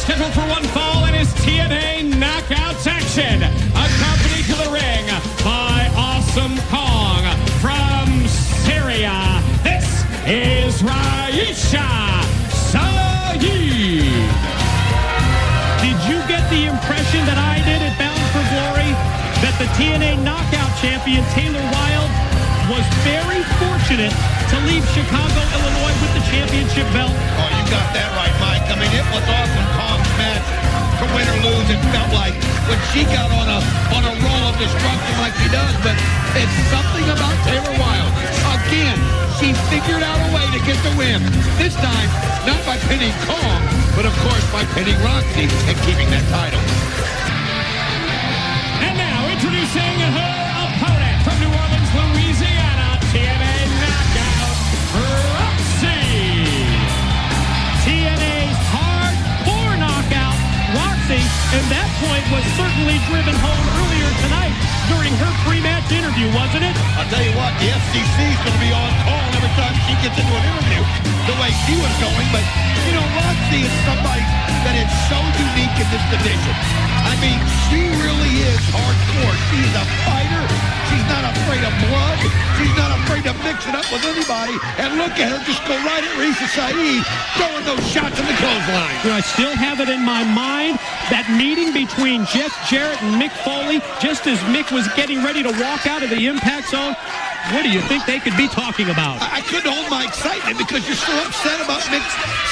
scheduled for one fall in his TNA Knockouts action. Accompanied to the ring by Awesome Kong from Syria. This is Raisha. Did you get the impression that I did at Bound for Glory that the TNA Knockout champion Taylor Wilde was very fortunate to leave Chicago, Illinois with the championship belt? Oh, you got that right, Mike. I mean, it was Awesome Kong's match. For win or lose, it felt like when she got on a roll of destruction like she does, but it's something about Taylor Wilde. Again, she figured out a way to get the win. This time, not by pinning Kong, but of course by pinning Roxxi and keeping that title. And now introducing her opponent from New Orleans, Louisiana, TNA Knockout, Roxxi. TNA's hardcore knockout, Roxxi, and that point was certainly driven home earlier tonight during her pre-match interview, wasn't it? I'll tell you what, the FCC's going to be on call every time she gets into an interview, the way she was going. But, you know, Roxxi is somebody that is so unique in this division. I mean, she really is hardcore. She's a fighter. She's not afraid of blood. She's not afraid to mix it up with anybody. And look at her just go right at Raisha Saeed, throwing those shots in the clothesline. You know, I still have it in my mind, that meeting between Jeff Jarrett and Mick Foley, just as Mick was getting ready to walk out of the Impact Zone. What do you think they could be talking about? I couldn't hold my excitement because you're so upset about Mick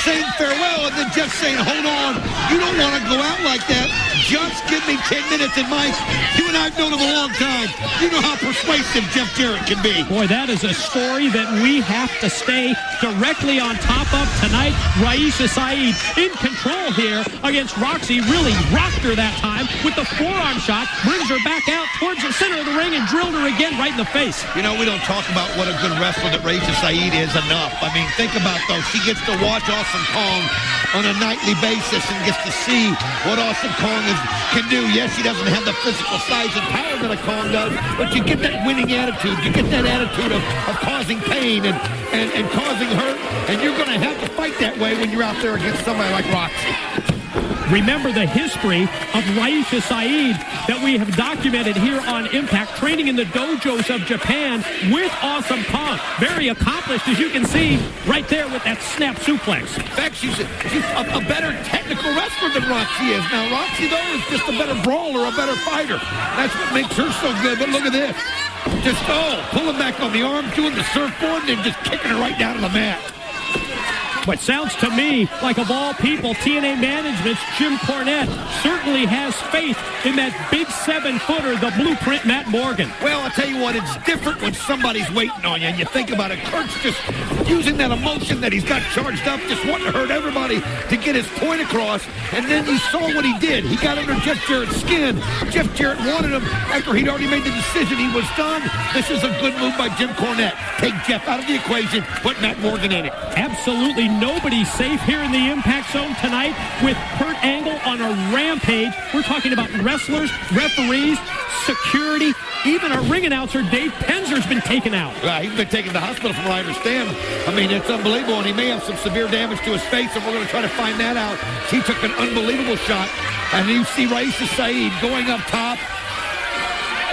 saying farewell and then Jeff saying, hold on, you don't want to go out like that. Just give me 10 minutes. And Mike, you and I have known him a long time. You know how persuasive Jeff Jarrett can be. Boy, that is a story that we have to stay directly on top of tonight. Raisha Saeed in control here against Roxxi. Really rocked her that time with the forearm shot. Brings her back out towards the center of the ring and drilled her again right in the face. You know, we don't talk about what a good wrestler that Raisha Saeed is enough. I mean, think about, though, she gets to watch Awesome Kong on a nightly basis and gets to see what Awesome Kong can do. Yes, she doesn't have the physical size and power that a Kong does, but you get that winning attitude. You get that attitude of causing pain and causing hurt, and you're going to have to fight that way when you're out there against somebody like Roxxi. Remember the history of Raisha Saeed that we have documented here on Impact, training in the dojos of Japan with Awesome Kong. Very accomplished, as you can see, right there with that snap suplex. In fact, she's a better technical wrestler than Roxxi is. Now, Roxxi, though, is just a better brawler, a better fighter. That's what makes her so good. But look at this. Just, pulling back on the arm, doing the surfboard, and then just kicking her right down to the mat. What sounds to me like, of all people, TNA management's Jim Cornette certainly has faith in that big 7-footer, the blueprint Matt Morgan. Well, I'll tell you what, it's different when somebody's waiting on you, and you think about it. Kurt's just using that emotion that he's got charged up, just wanting to hurt everybody to get his point across, and then you saw what he did. He got under Jeff Jarrett's skin. Jeff Jarrett wanted him after he'd already made the decision. He was done. This is a good move by Jim Cornette. Take Jeff out of the equation, put Matt Morgan in it. Absolutely nobody safe here in the Impact Zone tonight with Kurt Angle on a rampage. We're talking about wrestlers, referees, security, even our ring announcer, Dave Penzer's been taken out. He's been taken to the hospital from what I understand. I mean, it's unbelievable, and he may have some severe damage to his face, and we're going to try to find that out. He took an unbelievable shot, and you see Raisha Saeed going up top.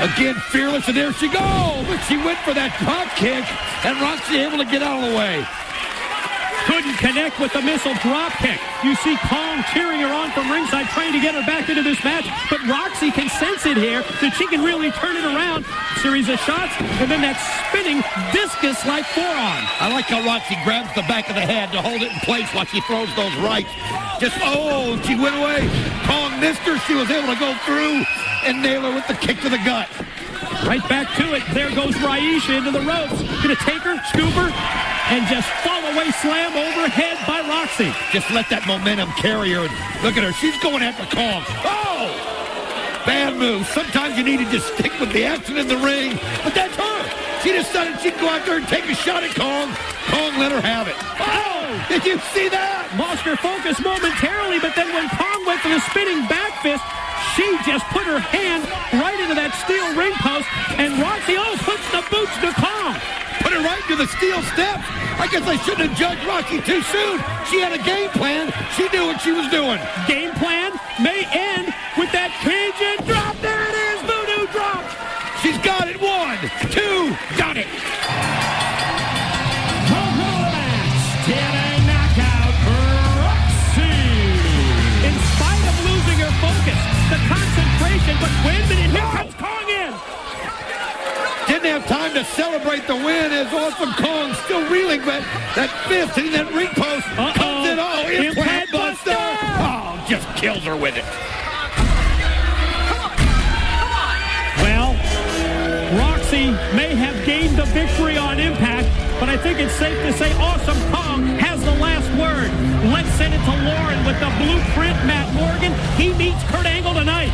Again, fearless, and there she goes. But she went for that drop kick, and Roxxi able to get out of the way. Couldn't connect with the missile drop kick. You see Kong cheering her on from ringside, trying to get her back into this match. But Roxxi can sense it here, that she can really turn it around. Series of shots, and then that spinning discus-like forearm. I like how Roxxi grabs the back of the head to hold it in place while she throws those rights. Just, she went away. Kong missed her. She was able to go through and nail her with the kick to the gut. Right back to it. There goes Raisha into the ropes. Gonna take her, scoop her, and just fall away slam overhead by Roxxi. Just let that momentum carry her. Look at her. She's going after Kong. Oh! Bad move. Sometimes you need to just stick with the action in the ring. But that's her. She decided she'd go out there and take a shot at Kong. Kong let her have it. Oh! Did you see that? Lost her focus momentarily, but then when Kong went for the spinning back fist, she just put her hand right into that steel ring post, and Roxxi puts the boots to Kong. Put it right to the steel steps. I guess I shouldn't have judged Roxxi too soon. She had a game plan. She knew what she was doing. Game plan may end with that Cajun drop. There it is, Voodoo drop. She's got it. 1, 2, got it. TNA knockout, Roxxi. In spite of losing her focus, the concentration, but wait a minute, here comes Kong in. Didn't have time to celebrate the win as Awesome Kong still reeling, but that fifth in that ring post comes in. Oh, implant buster. Oh, just kills her with it. Well, Roxxi may have gained the victory on Impact, but I think it's safe to say Awesome Kong has the last word. Let's send it to Lauren with the blueprint. Matt Morgan, he meets Kurt Angle tonight.